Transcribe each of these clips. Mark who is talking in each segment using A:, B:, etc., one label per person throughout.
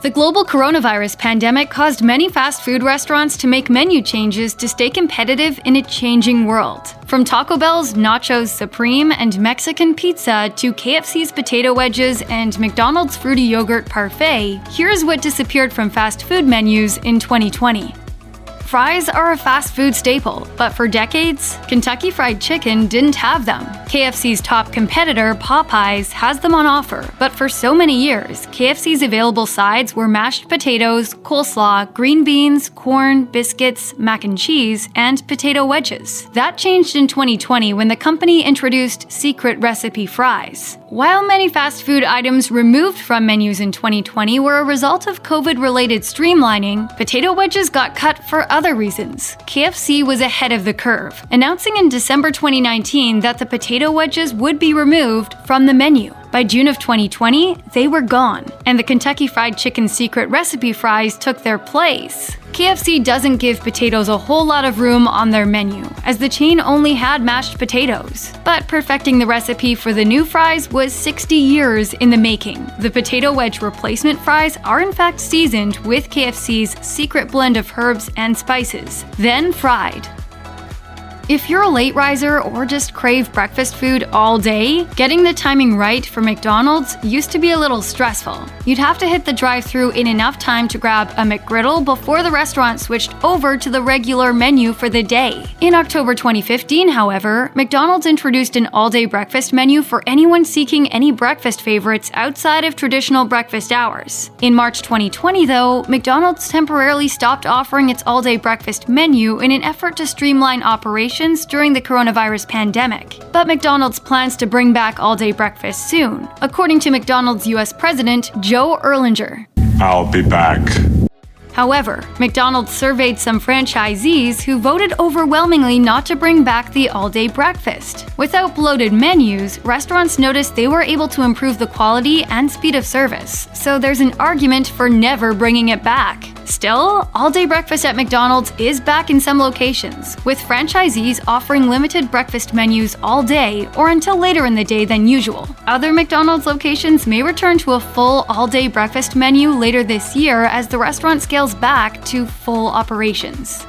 A: The global coronavirus pandemic caused many fast food restaurants to make menu changes to stay competitive in a changing world. From Taco Bell's Nachos Supreme and Mexican pizza to KFC's Potato Wedges and McDonald's fruity yogurt Parfait, here's what disappeared from fast food menus in 2020. Fries are a fast food staple, but for decades, Kentucky Fried Chicken didn't have them. KFC's top competitor, Popeyes, has them on offer, but for so many years, KFC's available sides were mashed potatoes, coleslaw, green beans, corn, biscuits, mac and cheese, and potato wedges. That changed in 2020 when the company introduced secret recipe fries. While many fast food items removed from menus in 2020 were a result of COVID-related streamlining, potato wedges got cut for other reasons. KFC was ahead of the curve, announcing in December 2019 that the potato wedges would be removed from the menu. By June of 2020, they were gone, and the Kentucky Fried Chicken secret recipe fries took their place. KFC doesn't give potatoes a whole lot of room on their menu, as the chain only had mashed potatoes. But perfecting the recipe for the new fries was 60 years in the making. The potato wedge replacement fries are in fact seasoned with KFC's secret blend of herbs and spices, then fried. If you're a late riser or just crave breakfast food all day, getting the timing right for McDonald's used to be a little stressful. You'd have to hit the drive-thru in enough time to grab a McGriddle before the restaurant switched over to the regular menu for the day. In October 2015, however, McDonald's introduced an all-day breakfast menu for anyone seeking any breakfast favorites outside of traditional breakfast hours. In March 2020, though, McDonald's temporarily stopped offering its all-day breakfast menu in an effort to streamline operations during the coronavirus pandemic. But McDonald's plans to bring back all-day breakfast soon, according to McDonald's US President Joe Erlinger.
B: I'll be back.
A: However, McDonald's surveyed some franchisees who voted overwhelmingly not to bring back the all-day breakfast. Without bloated menus, restaurants noticed they were able to improve the quality and speed of service, so there's an argument for never bringing it back. Still, all-day breakfast at McDonald's is back in some locations, with franchisees offering limited breakfast menus all day or until later in the day than usual. Other McDonald's locations may return to a full all-day breakfast menu later this year as the restaurant scales back to full operations.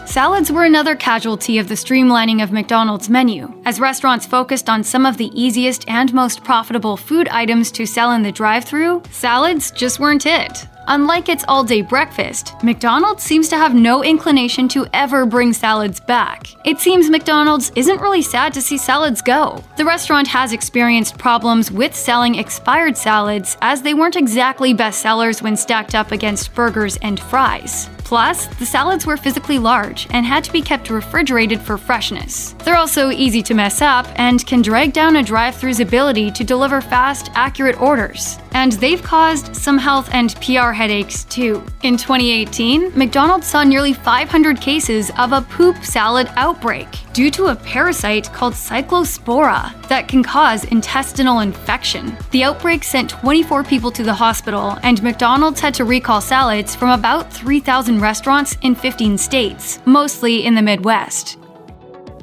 A: Salads were another casualty of the streamlining of McDonald's menu, as restaurants focused on some of the easiest and most profitable food items to sell in the drive-thru. Salads just weren't it. Unlike its all-day breakfast, McDonald's seems to have no inclination to ever bring salads back. It seems McDonald's isn't really sad to see salads go. The restaurant has experienced problems with selling expired salads, as they weren't exactly bestsellers when stacked up against burgers and fries. Plus, the salads were physically large and had to be kept refrigerated for freshness. They're also easy to mess up and can drag down a drive-thru's ability to deliver fast, accurate orders. And they've caused some health and PR headaches too. In 2018, McDonald's saw nearly 500 cases of a poop salad outbreak due to a parasite called Cyclospora that can cause intestinal infection. The outbreak sent 24 people to the hospital, and McDonald's had to recall salads from about 3,000 restaurants in 15 states, mostly in the Midwest.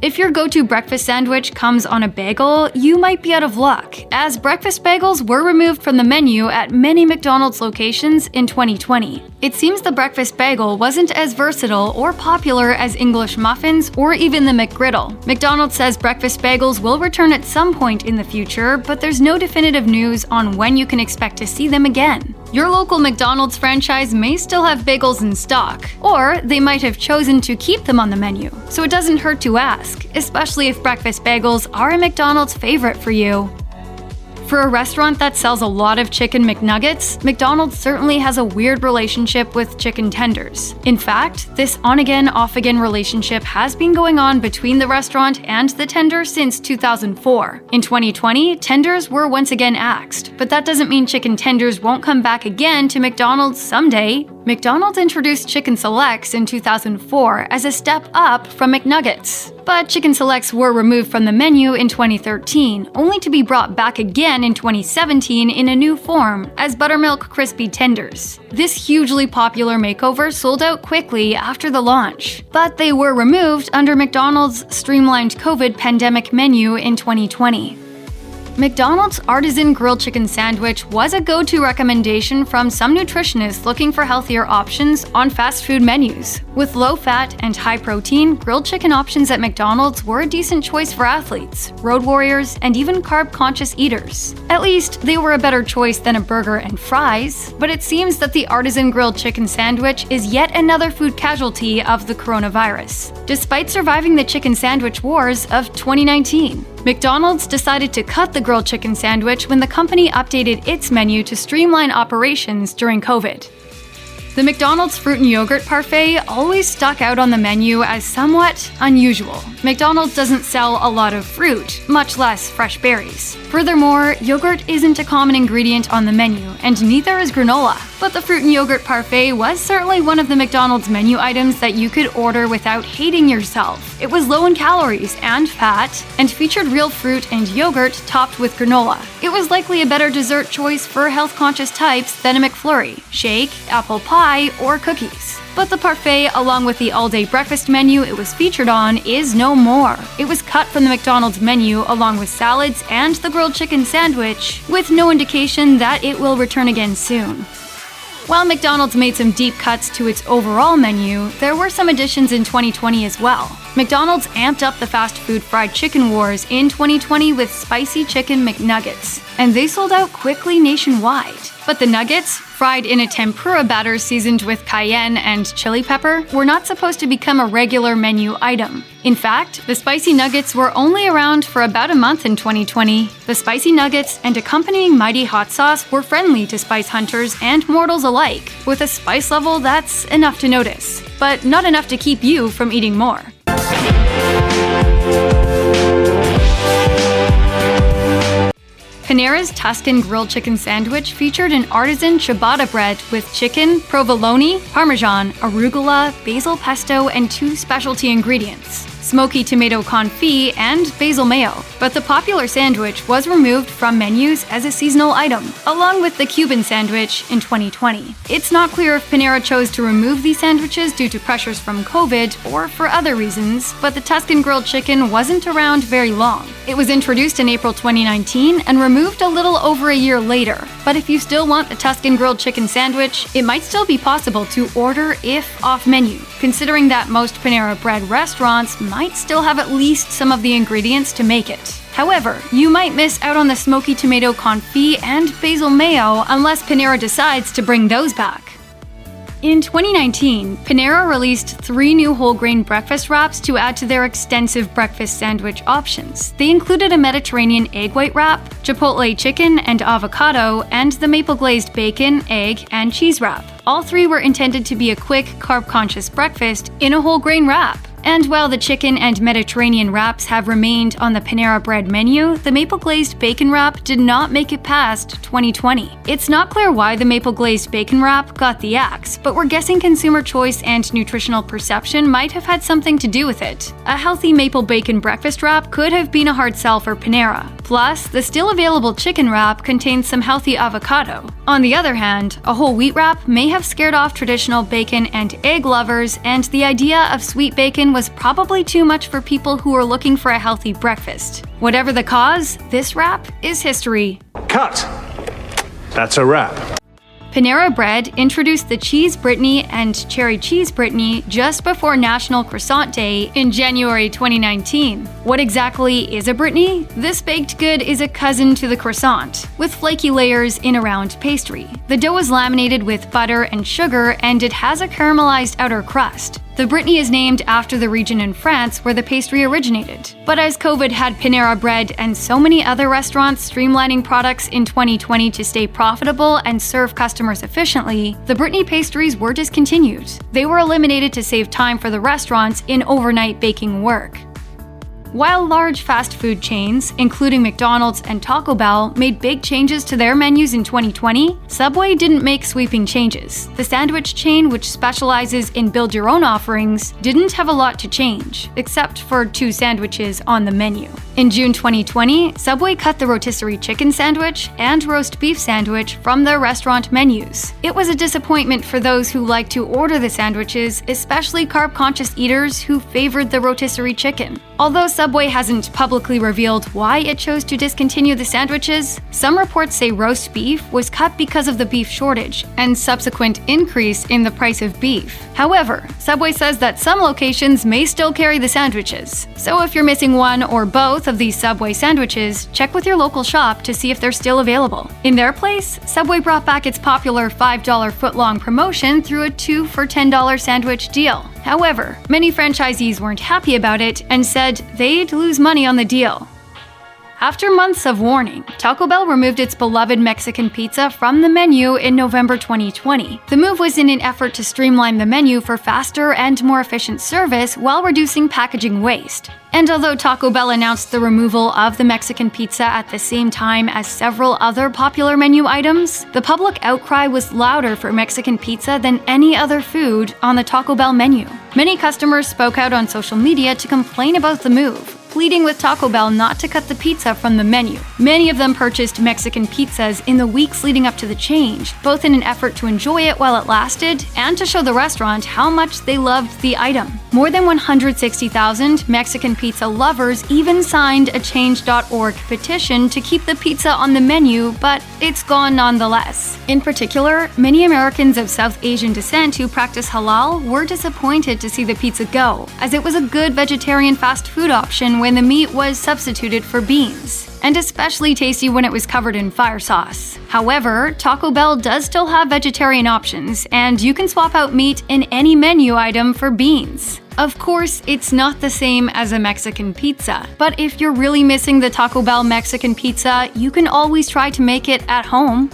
A: If your go-to breakfast sandwich comes on a bagel, you might be out of luck, as breakfast bagels were removed from the menu at many McDonald's locations in 2020. It seems the breakfast bagel wasn't as versatile or popular as English muffins or even the McGriddle. McDonald's says breakfast bagels will return at some point in the future, but there's no definitive news on when you can expect to see them again. Your local McDonald's franchise may still have bagels in stock, or they might have chosen to keep them on the menu, so it doesn't hurt to ask, especially if breakfast bagels are a McDonald's favorite for you. For a restaurant that sells a lot of chicken McNuggets, McDonald's certainly has a weird relationship with chicken tenders. In fact, this on-again, off-again relationship has been going on between the restaurant and the tender since 2004. In 2020, tenders were once again axed, but that doesn't mean chicken tenders won't come back again to McDonald's someday. McDonald's introduced Chicken Selects in 2004 as a step up from McNuggets. But Chicken Selects were removed from the menu in 2013, only to be brought back again in 2017 in a new form as Buttermilk Crispy Tenders. This hugely popular makeover sold out quickly after the launch, but they were removed under McDonald's streamlined COVID pandemic menu in 2020. McDonald's Artisan grilled chicken sandwich was a go-to recommendation from some nutritionists looking for healthier options on fast food menus. With low-fat and high-protein, grilled chicken options at McDonald's were a decent choice for athletes, road warriors, and even carb-conscious eaters. At least, they were a better choice than a burger and fries, but it seems that the Artisan grilled chicken sandwich is yet another food casualty of the coronavirus. Despite surviving the chicken sandwich wars of 2019, McDonald's decided to cut the grilled chicken sandwich when the company updated its menu to streamline operations during COVID. The McDonald's fruit and yogurt parfait always stuck out on the menu as somewhat unusual. McDonald's doesn't sell a lot of fruit, much less fresh berries. Furthermore, yogurt isn't a common ingredient on the menu, and neither is granola. But the fruit and yogurt parfait was certainly one of the McDonald's menu items that you could order without hating yourself. It was low in calories and fat, and featured real fruit and yogurt topped with granola. It was likely a better dessert choice for health-conscious types than a McFlurry, shake, apple pie, or cookies. But the parfait, along with the all-day breakfast menu it was featured on, is no more. It was cut from the McDonald's menu along with salads and the grilled chicken sandwich, with no indication that it will return again soon. While McDonald's made some deep cuts to its overall menu, there were some additions in 2020 as well. McDonald's amped up the fast food fried chicken wars in 2020 with spicy chicken McNuggets, and they sold out quickly nationwide. But the nuggets, fried in a tempura batter seasoned with cayenne and chili pepper, were not supposed to become a regular menu item. In fact, the spicy nuggets were only around for about a month in 2020. The spicy nuggets and accompanying mighty hot sauce were friendly to spice hunters and mortals alike, with a spice level that's enough to notice, but not enough to keep you from eating more. Panera's Tuscan grilled chicken sandwich featured an artisan ciabatta bread with chicken, provolone, parmesan, arugula, basil pesto, and 2 specialty ingredients: smoky tomato confit and basil mayo. But the popular sandwich was removed from menus as a seasonal item, along with the Cuban sandwich in 2020. It's not clear if Panera chose to remove these sandwiches due to pressures from COVID or for other reasons, but the Tuscan grilled chicken wasn't around very long. It was introduced in April 2019 and removed a little over a year later. But if you still want the Tuscan grilled chicken sandwich, it might still be possible to order if off-menu, considering that most Panera Bread restaurants might still have at least some of the ingredients to make it. However, you might miss out on the smoky tomato confit and basil mayo unless Panera decides to bring those back. In 2019, Panera released 3 new whole grain breakfast wraps to add to their extensive breakfast sandwich options. They included a Mediterranean egg white wrap, chipotle chicken and avocado, and the maple glazed bacon, egg, and cheese wrap. All 3 were intended to be a quick, carb-conscious breakfast in a whole grain wrap. And while the chicken and Mediterranean wraps have remained on the Panera Bread menu, the maple glazed bacon wrap did not make it past 2020. It's not clear why the maple glazed bacon wrap got the axe, but we're guessing consumer choice and nutritional perception might have had something to do with it. A healthy maple bacon breakfast wrap could have been a hard sell for Panera. Plus, the still available chicken wrap contains some healthy avocado. On the other hand, a whole wheat wrap may have scared off traditional bacon and egg lovers, and the idea of sweet bacon was probably too much for people who are looking for a healthy breakfast. Whatever the cause, this wrap is history.
B: Cut! That's a wrap.
A: Panera Bread introduced the Cheese Brittany and Cherry Cheese Brittany just before National Croissant Day in January 2019. What exactly is a Brittany? This baked good is a cousin to the croissant, with flaky layers in a round pastry. The dough is laminated with butter and sugar, and it has a caramelized outer crust. The Brittany is named after the region in France where the pastry originated. But as COVID had Panera Bread and so many other restaurants streamlining products in 2020 to stay profitable and serve customers efficiently, the Brittany pastries were discontinued. They were eliminated to save time for the restaurants in overnight baking work. While large fast food chains, including McDonald's and Taco Bell, made big changes to their menus in 2020, Subway didn't make sweeping changes. The sandwich chain, which specializes in build-your-own offerings, didn't have a lot to change, except for 2 sandwiches on the menu. In June 2020, Subway cut the rotisserie chicken sandwich and roast beef sandwich from their restaurant menus. It was a disappointment for those who like to order the sandwiches, especially carb-conscious eaters who favored the rotisserie chicken. Although Subway hasn't publicly revealed why it chose to discontinue the sandwiches, some reports say roast beef was cut because of the beef shortage and subsequent increase in the price of beef. However, Subway says that some locations may still carry the sandwiches. So if you're missing one or both of these Subway sandwiches, check with your local shop to see if they're still available. In their place, Subway brought back its popular $5 footlong promotion through a 2 for $10 sandwich deal. However, many franchisees weren't happy about it and said they'd lose money on the deal. After months of warning, Taco Bell removed its beloved Mexican pizza from the menu in November 2020. The move was in an effort to streamline the menu for faster and more efficient service while reducing packaging waste. And although Taco Bell announced the removal of the Mexican pizza at the same time as several other popular menu items, the public outcry was louder for Mexican pizza than any other food on the Taco Bell menu. Many customers spoke out on social media to complain about the move, pleading with Taco Bell not to cut the pizza from the menu. Many of them purchased Mexican pizzas in the weeks leading up to the change, both in an effort to enjoy it while it lasted and to show the restaurant how much they loved the item. More than 160,000 Mexican pizza lovers even signed a Change.org petition to keep the pizza on the menu, but it's gone nonetheless. In particular, many Americans of South Asian descent who practice halal were disappointed to see the pizza go, as it was a good vegetarian fast food option when the meat was substituted for beans, and especially tasty when it was covered in fire sauce. However, Taco Bell does still have vegetarian options, and you can swap out meat in any menu item for beans. Of course, it's not the same as a Mexican pizza, but if you're really missing the Taco Bell Mexican pizza, you can always try to make it at home.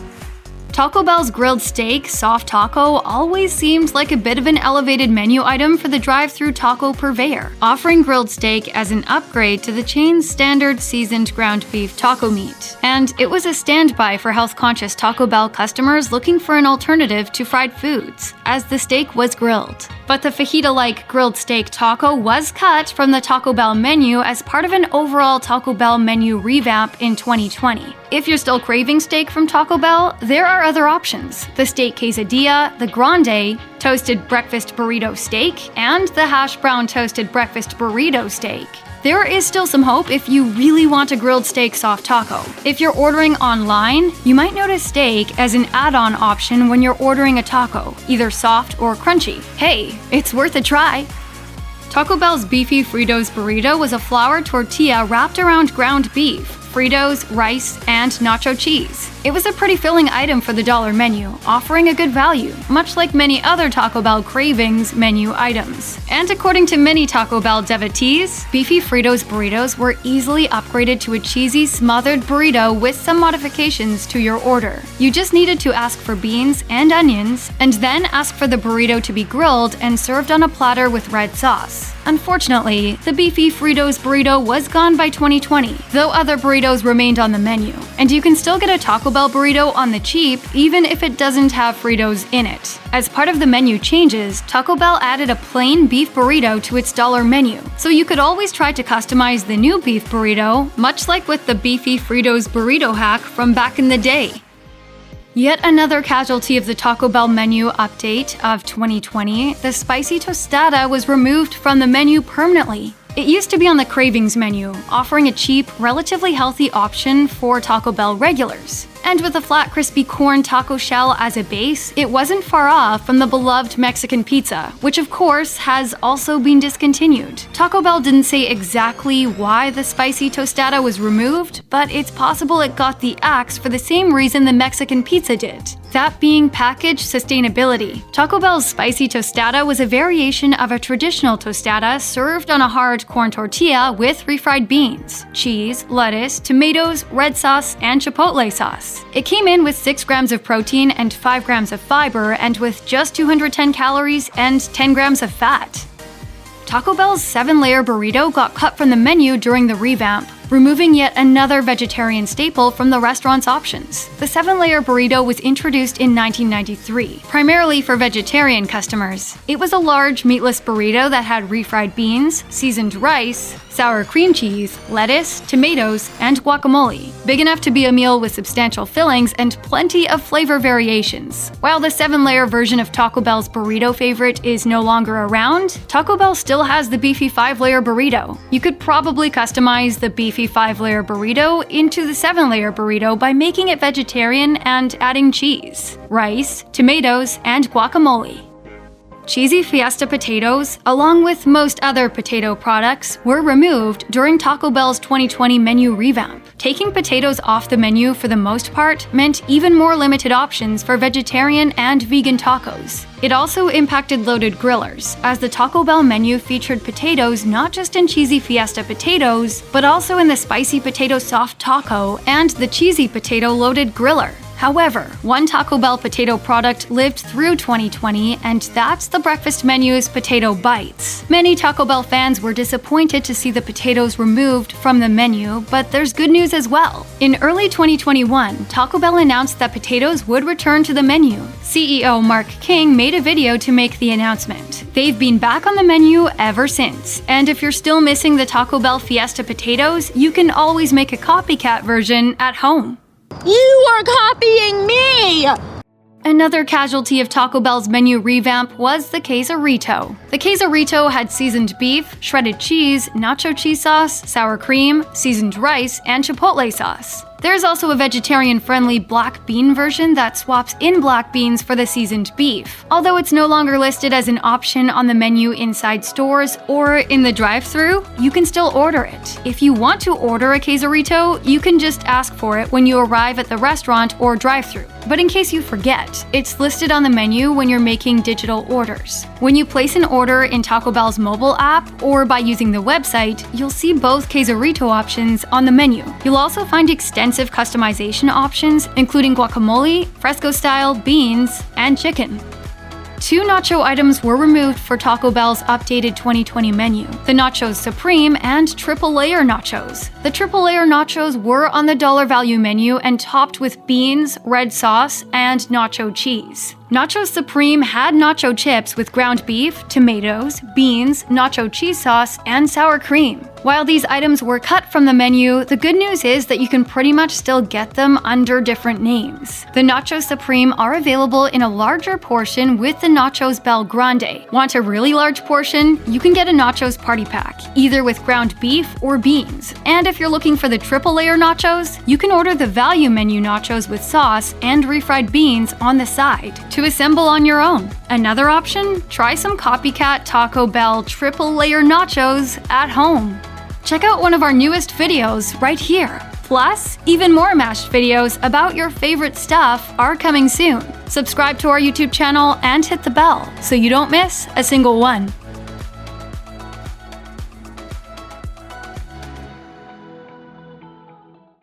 A: Taco Bell's grilled steak, soft taco, always seemed like a bit of an elevated menu item for the drive-thru taco purveyor, offering grilled steak as an upgrade to the chain's standard seasoned ground beef taco meat. And it was a standby for health-conscious Taco Bell customers looking for an alternative to fried foods, as the steak was grilled. But the fajita-like grilled steak taco was cut from the Taco Bell menu as part of an overall Taco Bell menu revamp in 2020. If you're still craving steak from Taco Bell, there are other options: the steak quesadilla, the grande, toasted breakfast burrito steak, and the hash brown toasted breakfast burrito steak. There is still some hope if you really want a grilled steak soft taco. If you're ordering online, you might notice steak as an add-on option when you're ordering a taco, either soft or crunchy. Hey, it's worth a try. Taco Bell's Beefy Fritos burrito was a flour tortilla wrapped around ground beef, Fritos, rice, and nacho cheese. It was a pretty filling item for the dollar menu, offering a good value, much like many other Taco Bell Cravings menu items. And according to many Taco Bell devotees, Beefy Fritos burritos were easily upgraded to a cheesy smothered burrito with some modifications to your order. You just needed to ask for beans and onions, and then ask for the burrito to be grilled and served on a platter with red sauce. Unfortunately, the Beefy Fritos burrito was gone by 2020, though other burritos remained on the menu, and you can still get a Taco Bell burrito on the cheap even if it doesn't have Fritos in it. As part of the menu changes, Taco Bell added a plain beef burrito to its dollar menu, so you could always try to customize the new beef burrito, much like with the Beefy Fritos burrito hack from back in the day. Yet another casualty of the Taco Bell menu update of 2020, the spicy tostada was removed from the menu permanently. It used to be on the Cravings menu, offering a cheap, relatively healthy option for Taco Bell regulars. And with a flat, crispy corn taco shell as a base, it wasn't far off from the beloved Mexican pizza, which of course has also been discontinued. Taco Bell didn't say exactly why the spicy tostada was removed, but it's possible it got the axe for the same reason the Mexican pizza did. That being package sustainability. Taco Bell's spicy tostada was a variation of a traditional tostada served on a hard corn tortilla with refried beans, cheese, lettuce, tomatoes, red sauce, and chipotle sauce. It came in with 6 grams of protein and 5 grams of fiber, and with just 210 calories and 10 grams of fat. Taco Bell's 7-layer burrito got cut from the menu during the revamp, removing yet another vegetarian staple from the restaurant's options. The 7-layer burrito was introduced in 1993, primarily for vegetarian customers. It was a large, meatless burrito that had refried beans, seasoned rice, sour cream cheese, lettuce, tomatoes, and guacamole, big enough to be a meal with substantial fillings and plenty of flavor variations. While the 7-layer version of Taco Bell's burrito favorite is no longer around, Taco Bell still has the Beefy 5-layer burrito. You could probably customize the Beefy 5-layer burrito into the 7-layer burrito by making it vegetarian and adding cheese, rice, tomatoes, and guacamole. Cheesy Fiesta potatoes, along with most other potato products, were removed during Taco Bell's 2020 menu revamp. Taking potatoes off the menu for the most part meant even more limited options for vegetarian and vegan tacos. It also impacted loaded grillers, as the Taco Bell menu featured potatoes not just in Cheesy Fiesta potatoes, but also in the Spicy Potato Soft Taco and the Cheesy Potato Loaded Griller. However, one Taco Bell potato product lived through 2020, and that's the breakfast menu's Potato Bites. Many Taco Bell fans were disappointed to see the potatoes removed from the menu, but there's good news as well. In early 2021, Taco Bell announced that potatoes would return to the menu. CEO Mark King made a video to make the announcement. They've been back on the menu ever since, and if you're still missing the Taco Bell Fiesta potatoes, you can always make a copycat version at home.
C: You are copying me!
A: Another casualty of Taco Bell's menu revamp was the Quesarito. The Quesarito had seasoned beef, shredded cheese, nacho cheese sauce, sour cream, seasoned rice, and chipotle sauce. There's also a vegetarian-friendly black bean version that swaps in black beans for the seasoned beef. Although it's no longer listed as an option on the menu inside stores or in the drive-thru, you can still order it. If you want to order a Quesarito, you can just ask for it when you arrive at the restaurant or drive-thru. But in case you forget, it's listed on the menu when you're making digital orders. When you place an order in Taco Bell's mobile app or by using the website, you'll see both Quesarito options on the menu. You'll also find extensive customization options, including guacamole, fresco-style, beans, and chicken. 2 nacho items were removed for Taco Bell's updated 2020 menu: the Nachos Supreme and Triple Layer Nachos. The Triple Layer Nachos were on the dollar value menu and topped with beans, red sauce, and nacho cheese. Nachos Supreme had nacho chips with ground beef, tomatoes, beans, nacho cheese sauce, and sour cream. While these items were cut from the menu, the good news is that you can pretty much still get them under different names. The Nachos Supreme are available in a larger portion with the Nachos Bel Grande. Want a really large portion? You can get a Nachos Party Pack, either with ground beef or beans. And if you're looking for the triple layer nachos, you can order the value menu nachos with sauce and refried beans on the side to assemble on your own. Another option? Try some copycat Taco Bell triple layer nachos at home. Check out one of our newest videos right here. Plus, even more mashed videos about your favorite stuff are coming soon. Subscribe to our YouTube channel and hit the bell so you don't miss a single one.